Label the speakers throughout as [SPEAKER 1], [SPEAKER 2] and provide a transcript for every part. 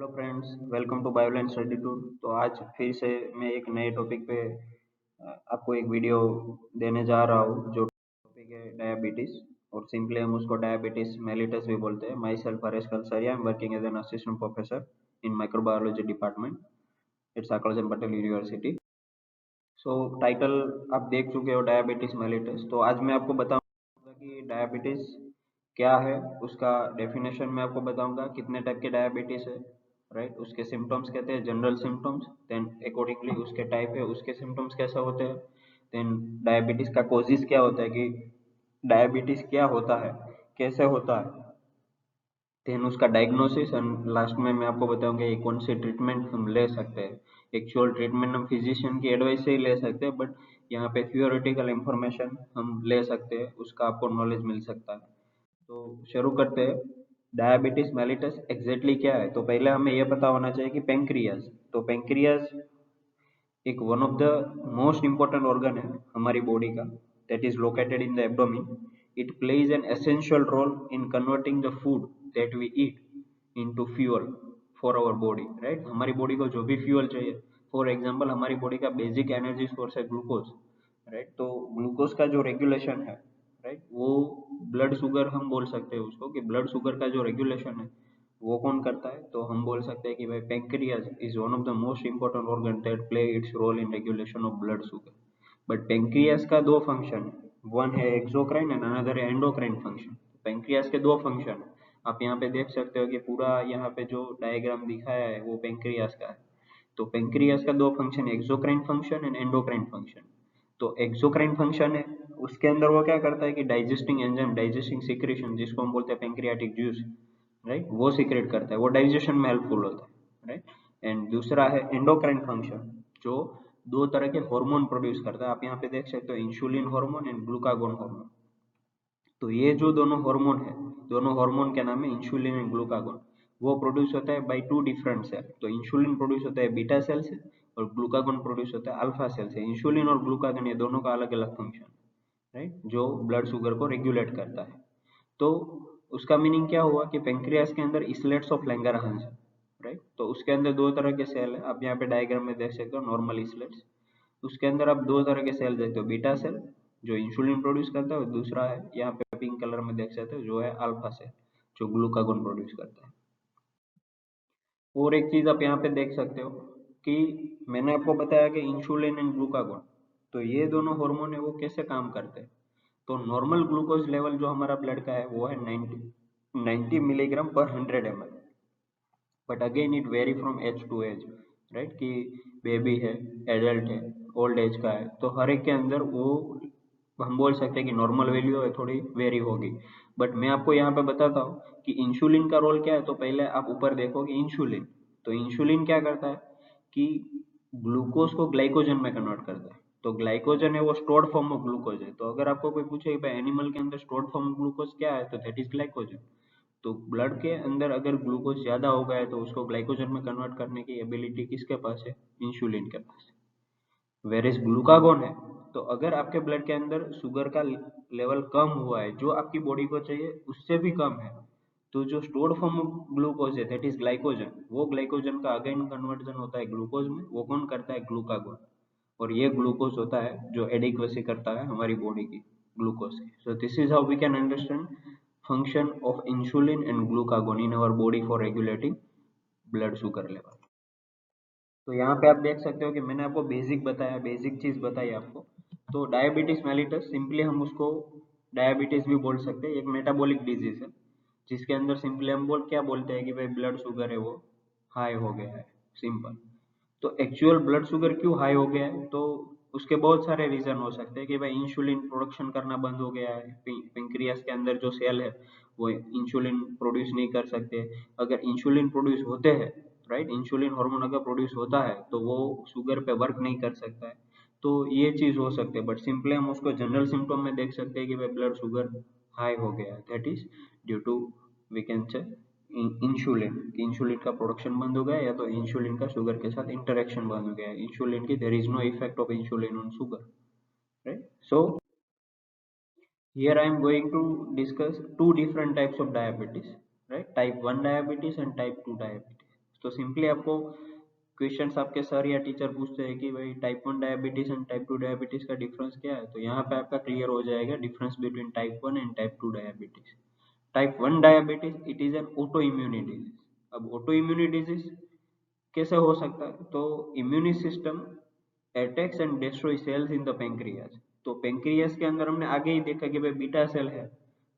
[SPEAKER 1] Hello friends, welcome to Bioline study tour. तो आज फिर से मैं एक नए टॉपिक पे आपको एक वीडियो देने जा रहा हूँ जो टॉपिक है डायबिटीज़। और सिंपली हम उसको डायबिटीज़ मेलिटस भी बोलते हैं। My self Haresh Kalsaria, I am working as an assistant professor in microbiology department at Sakalchand Patel university. So title आप देख चुके हो, डायबिटीज़ मेलिटस। तो आज मैं आपको बताऊंगा कि डायबिटीज़ क्या है, उसका डेफिनेशन मैं आपको बताऊंगा, कितने टाइप के डायबिटीज़ है, राइट। उसके सिम्टम्स कहते हैं जनरल सिम्टम्स, देन अकॉर्डिंगली उसके टाइप है, उसके सिम्टम्स कैसे होते हैं, देन डायबिटीज़ का कोजिस क्या होता है, कि डायबिटीज़ क्या होता है, कैसे होता है, देन उसका डायग्नोसिस, एंड लास्ट में मैं आपको बताऊंगा ये कौन सी ट्रीटमेंट हम ले सकते हैं। एक्चुअल ट्रीटमेंट हम फिजिशियन की एडवाइस से ही ले सकते हैं, बट यहाँ पे थियोरेटिकल इंफॉर्मेशन हम ले सकते हैं, उसका आपको नॉलेज मिल सकता है। तो शुरू करते हैं। डायबिटीज मेलिटस एग्जैक्टली क्या है, तो पहले हमें यह पता होना चाहिए कि पेंक्रियाज, तो पेंक्रियाज एक one of the most important organ है हमारी बॉडी का, that is located in the abdomen. It plays an essential role in converting the food that we eat into fuel for our body, right. हमारी body को जो भी fuel चाहिए, for example हमारी body का बेसिक एनर्जी सोर्स है glucose, right. तो glucose का जो रेगुलेशन है, राइट, वो ब्लड शुगर हम बोल सकते हैं उसको, कि ब्लड शुगर का जो रेगुलेशन है वो कौन करता है, तो हम बोल सकते हैं कि भाई pancreas is one of the most important organ that play its role in regulation of blood sugar. But pancreas का दो फंक्शन है, वन है एक्सोक्राइन एंड अनदर है एंडोक्राइन फंक्शन। पेंक्रियाज के दो फंक्शन है, आप यहाँ पे देख सकते हो कि पूरा यहाँ पे जो डायग्राम दिखाया है वो पेंक्रियाज का है। तो पेंक्रियाज का दो function, exocrine function and endocrine function. तो एक्सोक्राइन फंक्शन है, उसके अंदर वो क्या करता है कि डाइजेस्टिंग एंजाइम, डाइजेस्टिंग सिक्रेशन, जिसको हम बोलते हैं पेंक्रियाटिक जूस, राइट, वो सीक्रेट करता है, वो डाइजेशन में हेल्पफुल होता है, राइट। एंड दूसरा है एंडोक्राइन फंक्शन, जो दो तरह के हार्मोन प्रोड्यूस करता है। आप यहाँ पे देख सकते हो insulin hormone and glucagon hormone. तो ये जो दोनों हार्मोन है, दोनों हार्मोन के नाम है इंसुलिन एंड ग्लूकागोन। वो प्रोड्यूस होता है बाय टू डिफरेंट सेल। तो इंसुलिन प्रोड्यूस होता है बीटा सेल से, और ग्लूकागोन प्रोड्यूस होता है अल्फा सेल से। इंसुलिन और ग्लूकागोन ये दोनों का अलग अलग फंक्शन, राइट, जो ब्लड शुगर को रेगुलेट करता है। तो उसका मीनिंग क्या हुआ कि पेंक्रियास के अंदर इसलेट्स ऑफ लैंगरहांस है, राइट। तो उसके अंदर दो तरह के सेल है, आप यहाँ पे डायग्राम में देख सकते हो, नॉर्मल इसलेट्स। उसके अंदर आप दो तरह के सेल देखते हो, बीटा सेल जो इंसुलिन प्रोड्यूस करता है, और दूसरा है यहाँ पे पिंक कलर में देख सकते हो जो है अल्फा सेल, जो ग्लूकागोन प्रोड्यूस करता है। और एक चीज आप यहाँ पे देख सकते हो कि मैंने आपको बताया कि इंसुलिन एंड ग्लूकागोन, तो ये दोनों हार्मोन है वो कैसे काम करते हैं। तो नॉर्मल ग्लूकोज लेवल जो हमारा ब्लड का है वो है 90 मिलीग्राम पर 100 ml। But again it vary from age to age, right, कि बेबी है, एडल्ट है, ओल्ड एज का है, तो हर एक के अंदर वो हम बोल सकते हैं कि नॉर्मल वैल्यू है थोड़ी वेरी होगी। बट मैं आपको यहाँ पे बताता हूँ कि इंसुलिन का रोल क्या है। तो पहले आप ऊपर देखो कि इंसुलिन, तो इंसुलिन क्या करता है कि ग्लूकोज को ग्लाइकोजन में कन्वर्ट करता है। तो ग्लाइकोजन है वो स्टोर्ड फॉर्म ऑफ ग्लूकोज है। तो अगर आपको कोई पूछे कि भाई एनिमल के अंदर स्टोर्ड फॉर्म ऑफ ग्लूकोज क्या है, तो दैट इज ग्लाइकोजन। तो ब्लड के अंदर अगर ग्लूकोज ज्यादा हो गया है तो उसको ग्लाइकोजन में कन्वर्ट करने की एबिलिटी किसके पास है, इंसुलिन के पास है। वेरिस ग्लूकागोन है, तो अगर आपके ब्लड के अंदर शुगर का लेवल कम हुआ है, जो आपकी बॉडी को चाहिए उससे भी कम है, तो जो स्टोर्ड फॉर्म ऑफ ग्लूकोज है दैट इज ग्लाइकोजन, वो ग्लाइकोजन का अगेन कन्वर्जन होता है ग्लूकोज में, वो कौन करता है, ग्लूकागोन। और ये ग्लूकोज होता है जो एडिक्वेसी करता है हमारी बॉडी की ग्लूकोज की। So this is how we can understand function of insulin and glucagon in our body for regulating blood sugar level। तो यहाँ पे आप देख सकते हो कि मैंने आपको बेसिक बताया, बेसिक चीज बताई आपको। तो डायबिटीज मेलिटस सिंपली हम उसको डायबिटीज भी बोल सकते हैं, एक मेटाबॉलिक डिजीज है, जिसके अंदर सिंपली हम क्या बोलते हैं कि भाई ब्लड शुगर है वो हाई हो गया है, सिंपल। तो एक्चुअल ब्लड शुगर क्यों हाई हो गया है, तो उसके बहुत सारे रीजन हो सकते हैं कि भाई इंसुलिन प्रोडक्शन करना बंद हो गया है, पेंक्रियास के अंदर जो सेल है वो इंसुलिन प्रोड्यूस नहीं कर सकते। अगर इंसुलिन प्रोड्यूस होते हैं, राइट, इंसुलिन हार्मोन अगर प्रोड्यूस होता है तो वो शुगर पे वर्क नहीं कर सकता है। तो ये चीज हो सकते हैं, बट सिंपली हम उसको जनरल सिम्टम में देख सकते हैं कि भाई ब्लड शुगर हाई हो गया है, that is due to, we can say, insulin, कि इंसुलिन का प्रोडक्शन बंद हो गया, या तो इंसुलिन का शुगर के साथ इंटरेक्शन बंद हो गया। इंसुलिन की there is no effect of insulin on sugar, right. So here I am going to discuss two different types of diabetes, right, type 1 diabetes and type 2 diabetes। तो simply आपको questions आपके sir या teacher पूछते हैं कि भाई type 1 diabetes and type 2 diabetes का difference क्या है, तो यहाँ पे आपका क्लियर हो जाएगा difference between type 1 and type 2 diabetes. Type 1 diabetes it is an auto immune disease. अब ऑटो इम्यूनी डिजीज कैसे हो सकता है, तो immune system attacks and destroy cells in the pancreas. तो पेंक्रियाज के अंदर हमने आगे ही देखा कि भाई बीटा सेल है,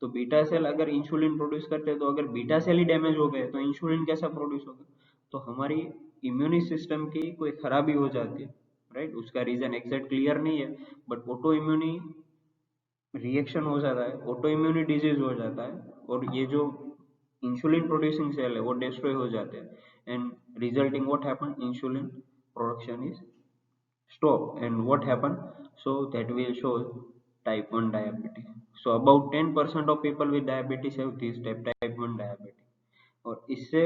[SPEAKER 1] तो बीटा सेल अगर इंसुलिन प्रोड्यूस करते हैं, तो अगर बीटा सेल ही डैमेज हो गए तो इंसुलिन कैसा प्रोड्यूस होगा, तो हमारी इम्यूनी सिस्टम की कोई खराबी हो जाती है, राइट। उसका रीजन एग्जैक्ट क्लियर नहीं है, बट ऑटो इम्यूनी रिएक्शन हो जाता है, ऑटो इम्यूनी डिजीज हो जाता है, और ये जो इंसुलिन प्रोड्यूसिंग सेल है वो डिस्ट्रॉय हो जाते हैं, and resulting what happen, insulin production is stop, and what happen, so that will show type 1 diabetes. So about 10% of people with diabetes have this type 1 diabetes, और इससे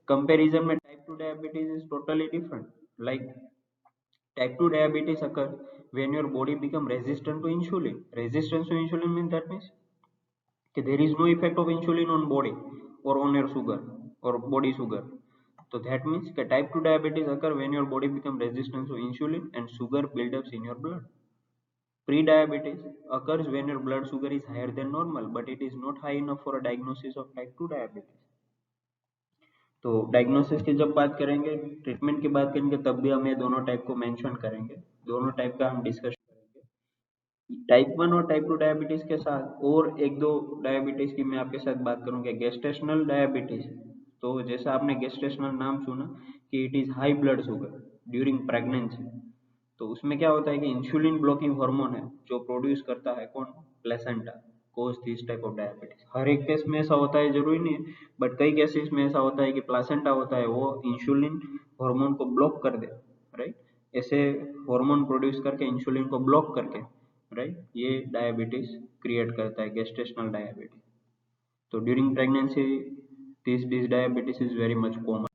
[SPEAKER 1] comparison में type 2 diabetes is totally different. Like type 2 diabetes occur when your body become resistant to insulin. Resistance to insulin means that means there is no effect of insulin on body or on your sugar or body sugar. So that means type 2 diabetes occur when your body become resistant to insulin and sugar buildups in your blood. Pre-diabetes occurs when your blood sugar is higher than normal, but it is not high enough for a diagnosis of type 2 diabetes. तो diagnosis की जब बात करेंगे, treatment की बात करेंगे, तब भी हम ये दोनों टाइप को मेंशन करेंगे, दोनों टाइप का हम डिस्कस करेंगे। टाइप 1 और टाइप 2 डायबिटीज के साथ और एक दो डायबिटीज की मैं आपके साथ बात करूंगा। गेस्टेशनल डायबिटीज, तो जैसा आपने गेस्टेशनल नाम सुना कि it is high blood sugar during pregnancy, तो उसमें क्या होता है कि इंसुलिन ब्लॉकिंग हार्मोन है जो प्रोड्यूस करता है कौन, placenta, cause this type of diabetes. हर एक केस में ऐसा होता है जरूरी नहीं है, बट कई केसेस में ऐसा होता है कि प्लेसेंटा होता है वो इंसुलिन हार्मोन को ब्लॉक कर दे, राइट। ऐसे हार्मोन प्रोड्यूस करके इंसुलिन को ब्लॉक करके, राइट, ये डायबिटीज क्रिएट करता है, गेस्टेशनल डायबिटीज। तो during pregnancy this diabetes is very much common.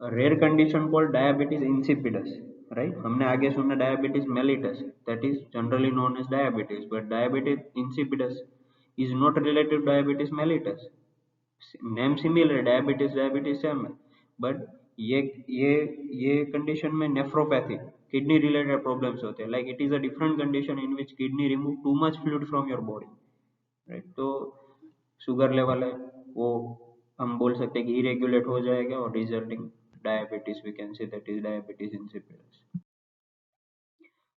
[SPEAKER 1] Rare condition called diabetes insipidus, right. हमने आगे सुना diabetes mellitus, that is generally known as diabetes, but diabetes insipidus is not related diabetes mellitus. Name similar है, diabetes same है, but ये ये ये condition में nephropathy, kidney related problems होते हैं। Like it is a different condition in which kidney remove too much fluid from your body, right. तो sugar level है वो हम बोल सकते हैं कि इरेगुलेट हो जाएगा, और resulting diabetes we can say that is diabetes insipidus.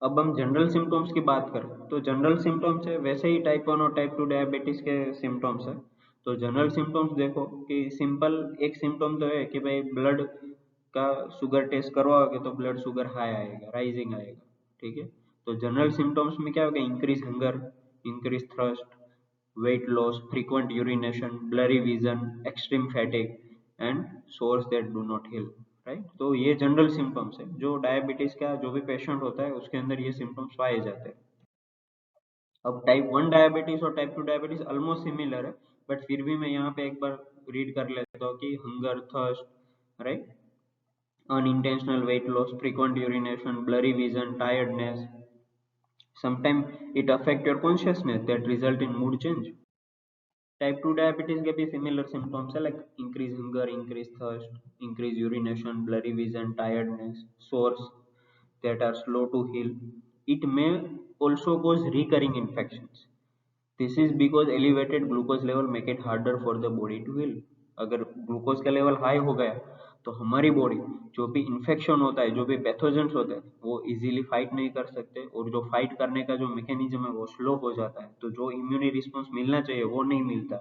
[SPEAKER 1] अब हम जनरल सिम्टम्स की बात करें, तो जनरल सिम्टम्स है वैसे ही टाइप 1 और टाइप 2 डायबिटीज के सिम्टम्स है। तो जनरल सिम्टम्स देखो कि सिंपल एक सिम्टम तो है कि भाई ब्लड का शुगर टेस्ट करवाओगे तो ब्लड शुगर हाई आएगा, राइजिंग आएगा, ठीक है। तो जनरल सिम्टम्स में क्या होगा, increase hunger, increase thrust, weight loss, frequent urination, blurry vision, extreme fatigue, and sores that do not heal, right. तो ये जनरल सिम्टम्स है जो डायबिटीज का जो भी पेशेंट होता है उसके अंदर ये सिम्टम्स पाए जाते हैं। अब टाइप 1 डायबिटीज और टाइप 2 डायबिटीज ऑलमोस्ट सिमिलर है, बट फिर भी मैं यहाँ पे एक बार रीड कर लेता हूँ कि hunger, thirst, right, unintentional weight loss, frequent urination, blurry vision, tiredness. Sometimes it affect your consciousness that result in mood change. Type 2 diabetes के भी सिमिलर सिम्टम्स है, like increase hunger, increase thirst, increase urination, blurry vision, tiredness, sores that are slow to heal. It may also cause recurring infections. This is because elevated glucose level make it harder for the body to heal. अगर glucose का level high हो गया तो हमारी body जो भी infection होता है, जो भी पैथोजेंस होते हैं, वो इजीली फाइट नहीं कर सकते, और जो फाइट करने का जो मैकेनिज्म है वो स्लो हो जाता है, तो जो इम्यूनी रिस्पॉन्स मिलना चाहिए वो नहीं मिलता।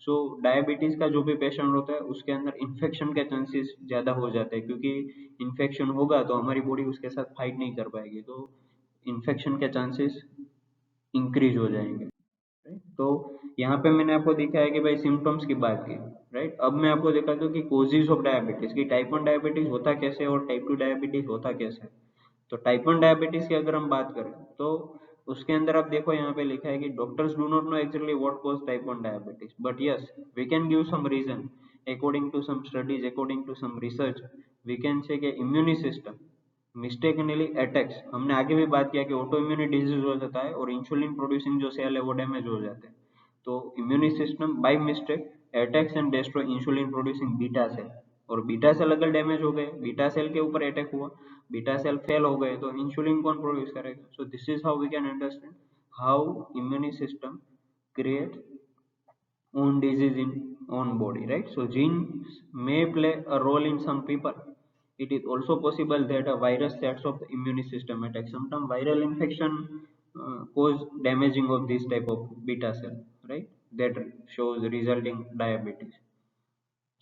[SPEAKER 1] सो डायबिटीज का जो भी पेशेंट होता है उसके अंदर इन्फेक्शन के चांसेस ज़्यादा हो जाते हैं, क्योंकि इन्फेक्शन होगा तो हमारी बॉडी उसके साथ फाइट नहीं कर पाएगी, तो इन्फेक्शन के चांसेस इंक्रीज हो जाएंगे, राइट। तो यहाँ पे मैंने आपको दिखाया कि भाई सिम्टम्स की बात की, राइट। अब मैं आपको दिखाता हूँ कि कोजेज ऑफ डायबिटीज की, टाइप 1 डायबिटीज होता कैसे और टाइप 2 डायबिटीज होता कैसे। तो टाइप 1 डायबिटीज की अगर हम बात करें तो उसके अंदर आप देखो यहाँ पे लिखा है कि doctors do not know actually what cause type 1 diabetes, but yes we can give some reason according to some studies, according to some research we can say कि इम्यूनी सिस्टम मिस्टेकनली अटैक्स। हमने आगे भी बात किया कि auto immune disease हो जाता है और इंसुलिन प्रोड्यूसिंग जो सेल है वो डैमेज हो जाते हैं, तो immune system by mistake attacks and destroy insulin producing beta cell, और बीटा सेल अगर डैमेज हो गए, बीटा सेल के ऊपर अटैक हुआ, बीटा सेल फेल हो गए, तो इंसुलिन कौन प्रोड्यूस करेगा? So this is how we can understand how immune system create own disease in own body, right? So genes may play a role in some people. It is also possible that a virus sets off the immune system attack. Sometimes viral infection cause damaging of this type of beta cell, right? That shows resulting diabetes.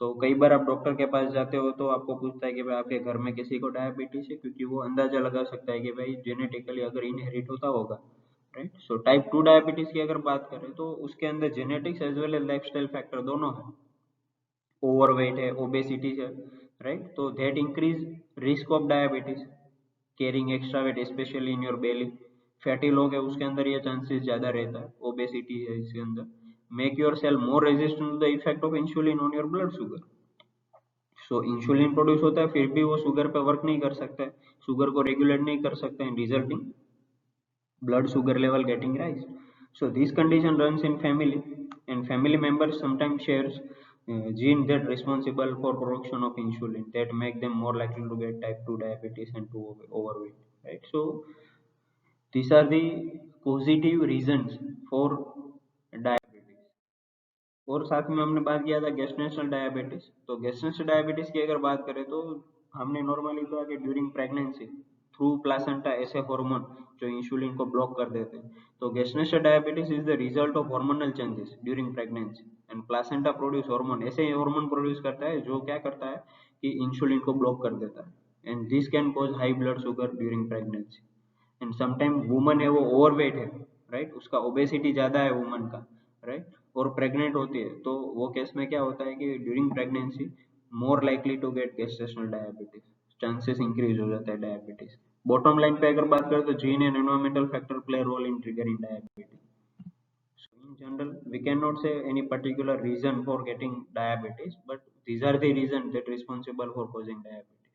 [SPEAKER 1] तो कई बार आप doctor के पास जाते हो तो आपको पूछता है कि भाई आपके घर में किसी को डायबिटीज है, क्योंकि वो अंदाजा लगा सकता है कि भाई जेनेटिकली अगर इनहेरिट होता होगा, राइट? सो टाइप 2 डायबिटीज की अगर बात करें तो उसके अंदर genetics as well as lifestyle factor दोनों है। ओवरवेट है, ओबेसिटी है, राइट? तो that increase risk of diabetes, carrying extra weight specially in your belly. Fatty लोग है उसके अंदर ये चांसेस ज्यादा रहता है, ओबेसिटी है इसके अंदर। Make your cell more resistant to the effect of insulin on your blood sugar. So insulin produce होता है, फिर भी वो शुगर पे वर्क नहीं कर सकता है, शुगर को रेगुलेट नहीं कर सकते हैं, resulting blood sugar level getting rise. So this condition runs in family, and family members sometimes shares gene that responsible for production of insulin that make them more likely to get type 2 diabetes and to overweight, right? So these are the positive reasons for diabetes. और साथ में हमने बात किया था gestational diabetes. तो gestational diabetes की अगर बात करें तो हमने नॉर्मली कहा कि ड्यूरिंग प्रेगनेंसी थ्रू प्लासेंटा ऐसे हार्मोन जो इंसुलिन को ब्लॉक कर देते हैं। तो gestational diabetes is the result of hormonal changes during pregnancy, and placenta produce hormone, ऐसे ही हार्मोन प्रोड्यूस करता है जो क्या करता है कि इंसुलिन को ब्लॉक कर देता है, and this can cause high blood sugar during pregnancy. And sometime woman है वो ओवरवेट है, राइट? उसका ओबेसिटी ज्यादा है वुमन का, राइट? और प्रेग्नेंट होती है, तो वो केस में क्या होता है कि during pregnancy more likely to get gestational diabetes, chances increase हो जाता है डायबिटीज। बॉटम लाइन पे अगर बात करें तो gene and environmental factor play role in triggering diabetes. So in general, we cannot say any particular reason for getting diabetes, but these are the reasons that responsible for causing diabetes.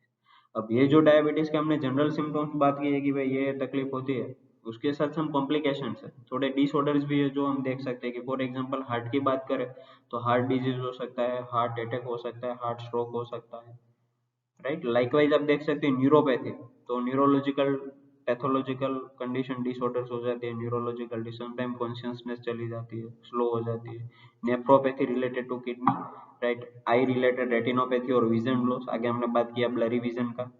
[SPEAKER 1] अब ये जो diabetes के हमने general symptoms बात की है कि भाई ये तकलीफ होती है, उसके साथ हम कॉम्प्लिकेशंस है, थोड़े डिसऑर्डर्स भी है जो हम देख सकते हैं कि फॉर एग्जांपल हार्ट की बात करें तो हार्ट डिजीज हो सकता है, हार्ट अटैक हो सकता है, हार्ट स्ट्रोक हो सकता है, राइट? लाइकवाइज आप देख सकते हैं न्यूरोपैथी, तो न्यूरोलॉजिकल पैथोलॉजिकल कंडीशन डिसऑर्डर्स हो जाती है, न्यूरोलॉजिकल समटाइम कॉन्शियसनेस चली जाती है, स्लो हो जाती है। Nephropathy related to kidney, right? Eye related retinopathy और विजन लॉस, आगे हमने बात किया ब्लरी विजन का।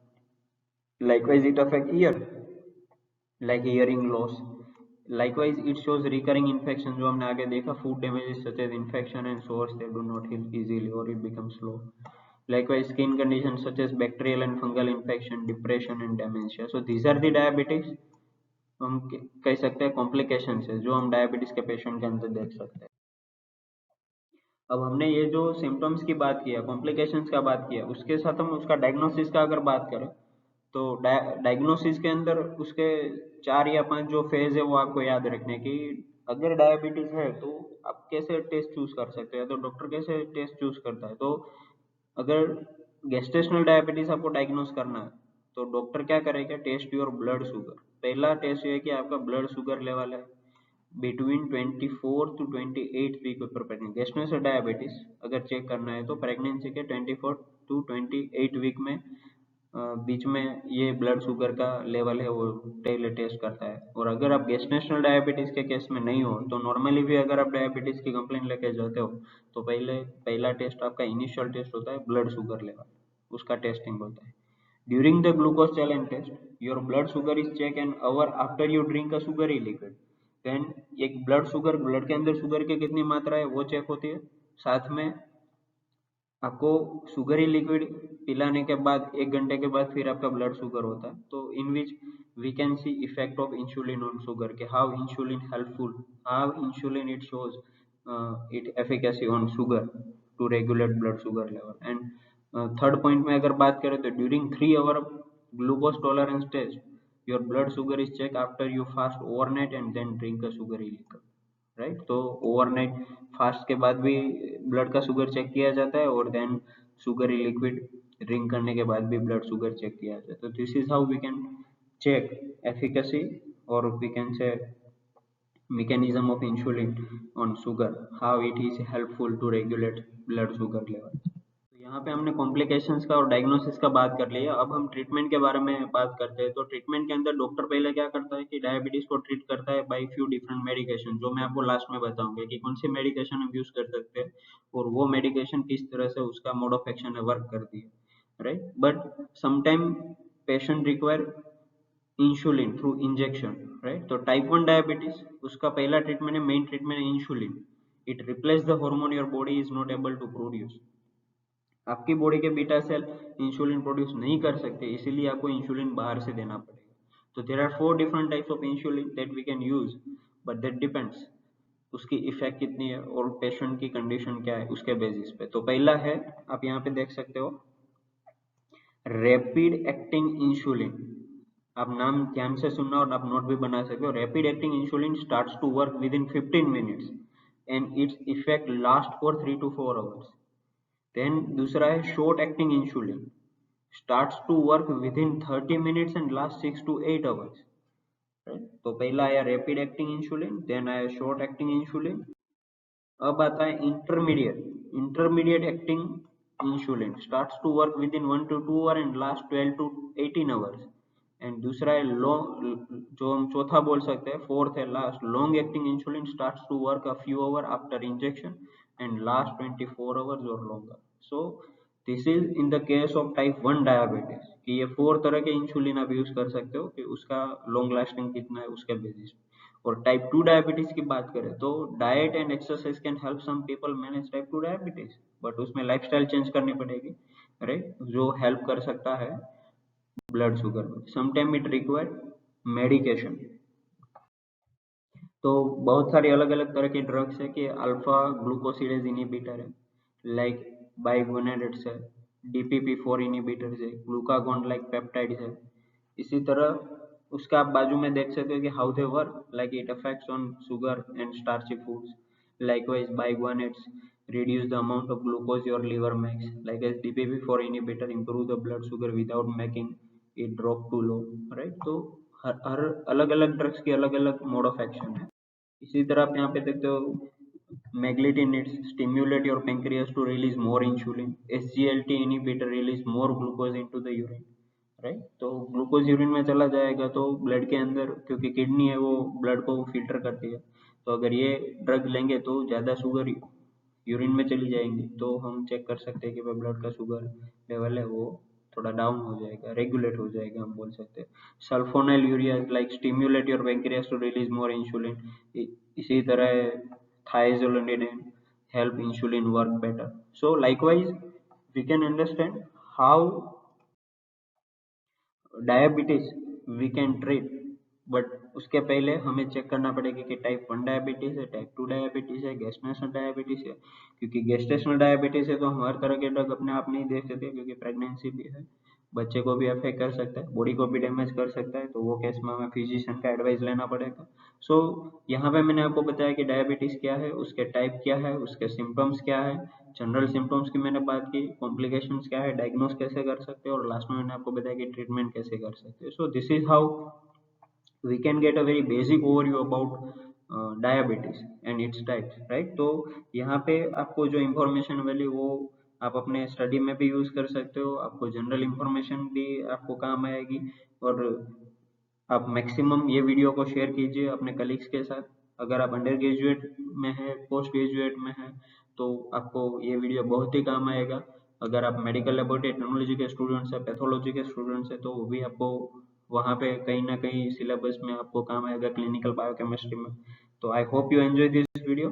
[SPEAKER 1] Likewise, it affect ear, like hearing loss. Likewise, it shows recurring infection जो हमने आगे देखा, food damages such as infection and sores that do not heal easily or it becomes slow. Likewise, skin conditions such as bacterial and fungal infection, depression and dementia. So these are the diabetics, हम कह सकते हैं complications है जो हम diabetes के patient के अंदर देख सकते हैं। अब हमने ये जो सिम्टम्स की बात किया, कॉम्प्लिकेशंस का बात किया, उसके साथ हम उसका डायग्नोसिस का अगर बात करें तो डायग्नोसिस के अंदर उसके 4 या 5 जो फेज है वो आपको याद रखने की। अगर डायबिटीज है तो आप कैसे टेस्ट चूज कर सकते हैं, तो डॉक्टर कैसे टेस्ट चूज करता है? तो अगर गेस्टेशनल डायबिटीज आपको डायग्नोस करना है तो डॉक्टर क्या करेगा? Test your blood sugar. पहला टेस्ट ये है कि आपका ब्लड शुगर लेवल है बिटवीन 24 टू 28 वीक पर प्रेगनेंट। गेस्टेशनल डायबिटीज अगर चेक करना है तो प्रेगनेंसी के 24 टू 28 वीक में बीच में ये ब्लड शुगर का लेवल है वो पहले टेस्ट करता है। और अगर आप गेस्टेशनल डायबिटीज के केस में नहीं हो तो नॉर्मली भी अगर आप डायबिटीज की कंप्लेंट लेके जाते हो तो पहला टेस्ट आपका इनिशियल टेस्ट होता है ब्लड शुगर लेवल, उसका टेस्टिंग होता है। During the glucose challenge test your blood sugar is check an hour after you drink a sugary liquid. Then एक ब्लड शुगर, ब्लड के अंदर शुगर की कितनी मात्रा है वो चेक होती है, साथ में आपको शुगरी लिक्विड पिलाने के बाद 1 घंटे के बाद फिर आपका ब्लड शुगर होता है। तो in which we can see effect of insulin on sugar के how insulin helpful, how insulin it shows it efficacy on sugar to regulate blood sugar level. And third point में अगर बात करें तो during 3 hour glucose tolerance test your blood sugar is check after you fast overnight and then drink a sugary liquid, right? तो overnight fast के बाद भी blood का शुगर चेक किया जाता है और देन शुगरी लिक्विड ड्रिंक करने के बाद भी ब्लड शुगर चेक किया जाता है। तो this is how we can check efficacy और we can say mechanism of insulin on sugar, how it is helpful to regulate blood sugar level. तो यहाँ पे हमने कॉम्प्लिकेशंस का और डायग्नोसिस का बात कर लिया। अब हम ट्रीटमेंट के बारे में बात करते हैं। तो ट्रीटमेंट के अंदर डॉक्टर पहले क्या करता है कि डायबिटीज को ट्रीट करता है बाय फ्यू डिफरेंट मेडिकेशन, जो मैं आपको लास्ट में बताऊंगा कि कौन सी मेडिकेशन हम यूज कर सकते हैं और वो मेडिकेशन किस तरह से उसका मोड ऑफ एक्शन है वर्क करती है, right. But sometime patient require insulin through injection, right. तो टाइप 1 डायबिटीज, उसका पहला ट्रीटमेंट है, मेन ट्रीटमेंट है insulin. It replace the hormone your body is not able to produce. आपकी बॉडी के बीटा सेल इंसुलिन प्रोड्यूस नहीं कर सकते, इसीलिए आपको इंसुलिन बाहर से देना पड़ेगा। तो there are 4 different types of insulin that we can use, but that depends उसकी इफेक्ट कितनी है और पेशेंट की कंडीशन क्या है उसके बेसिस पे। तो पहला है, आप यहाँ पे देख सकते हो, रैपिड एक्टिंग इंसुलिन। आप नाम ध्यान से सुनना और आप नोट भी बना सकते हो। Rapid acting insulin starts to work with in 15 minutes and its effect last for 3 to 4 hours। Then दूसरा है short acting insulin, starts to work within 30 minutes and lasts 6 to 8 hours, right? तो पहला आया rapid acting insulin, then आया short acting insulin. अब आता है intermediate acting insulin, starts to work with in 1 to 2 hour and last 12 to 18 hours। And दूसरा है long, जो हम चौथा बोल सकते हैं, फोर्थ है last, long acting insulin, starts to work a few hour after injection and last 24 hours और longer। So this is in the case of type 1 diabetes कि ये 4 तरह के इंसुलिन आप यूज कर सकते हो कि उसका लॉन्ग लास्टिंग कितना है उसके बेसिस पे। और टाइप 2 डायबिटीज की बात करें तो diet and exercise can help some people manage type 2 diabetes, but उसमें लाइफस्टाइल चेंज करनी पड़ेगी, राइट, जो हेल्प कर सकता है ब्लड शुगर में। Sometime it require medication. तो बहुत सारी अलग अलग तरह के ड्रग्स है कि अल्फा ग्लूकोसिडेज इनिबिटर है, लाइक बाइगोनेडेट्स है, DPP4 इनिबिटर्स है, ग्लूकागॉन लाइक पेप्टाइड्स है। इसी तरह उसका आप बाजू में देख सकते हो कि how they work, like it affects on sugar and starchy foods. Likewise, biguanides reduce the amount of glucose your liver makes. Likewise, DPP4 inhibitor improve the blood sugar without making it drop too low, right? तो हर अलग अलग drugs की अलग अलग mode of action है। इसी तरह आप यहाँ पे देखते हो meglitinids stimulate your pancreas to release more insulin, SGLT inhibitor release more glucose into the urine, right. तो ग्लूकोज यूरिन में चला जाएगा तो ब्लड के अंदर, क्योंकि किडनी है वो ब्लड को फिल्टर करती है, तो अगर ये ड्रग लेंगे तो ज़्यादा शुगर यूरिन में चली जाएंगी, तो हम चेक कर सकते हैं कि भाई ब्लड का शुगर लेवल है वो थोड़ा डाउन हो जाएगा, रेगुलेट हो जाएगा, हम बोल सकते हैं। Sulfonylurea like stimulate your pancreas to release more insulin. इसी तरह thiazolidinedione help insulin work better. So likewise we can understand how diabetes we can treat, but उसके पहले हमें चेक करना पड़ेगा कि टाइप 1 डायबिटीज है, टाइप 2 डायबिटीज है, गेस्टेशनल डायबिटीज है। क्योंकि गेस्टेशनल डायबिटीज है तो हम हर तरह के ड्रग अपने आप नहीं दे सकते, क्योंकि प्रेगनेंसी भी है, बच्चे को भी अफेक्ट कर सकता है, बॉडी को भी डैमेज कर सकता है, तो वो केस में हमें फिजिशियन का एडवाइस लेना पड़ेगा। सो यहाँ पे मैंने आपको बताया कि डायबिटीज क्या है, उसके टाइप क्या है, उसके सिम्टम्स क्या है, जनरल सिम्टम्स की मैंने बात की, कॉम्प्लिकेशंस क्या है, डायग्नोस कैसे कर सकते हैं, और लास्ट में मैंने आपको बताया कि ट्रीटमेंट कैसे कर सकते हैं। So this is how we can get a very basic overview about diabetes and its types, right. तो यहाँ पे आपको जो इन्फॉर्मेशन मिली वो आप अपने स्टडी में भी यूज कर सकते हो, आपको जनरल इन्फॉर्मेशन भी आपको काम आएगी, और आप मैक्सिमम ये वीडियो को शेयर कीजिए अपने कलीग्स के साथ। अगर आप अंडर ग्रेजुएट में है, पोस्ट ग्रेजुएट में है, तो आपको ये वीडियो बहुत ही काम आएगा। अगर आप मेडिकल लेबोरेटरी टेक्नोलॉजी के स्टूडेंट्स हैं, पैथोलॉजी के स्टूडेंट्स हैं, तो वो भी आपको वहाँ पे कहीं ना कहीं सिलेबस में आपको काम आएगा, क्लिनिकल बायोकेमिस्ट्री में। तो I hope you enjoy this video.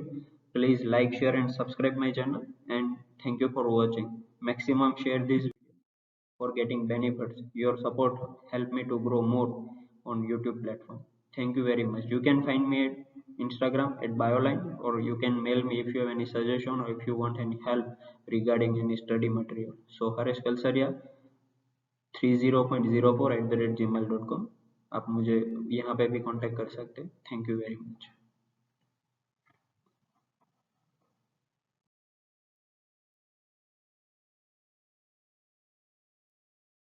[SPEAKER 1] Please like, share and subscribe my channel and thank you for watching. Maximum share this for getting benefits. Your support help me to grow more on YouTube platform. Thank you very much. You can find me at Instagram at Bioline, or you can mail me if you have any suggestion or if you want any help regarding any study material. So Haresh Kalsaria 30.04 @gmail.com, आप मुझे यहाँ पे भी contact कर सकते हैं। Thank you very much.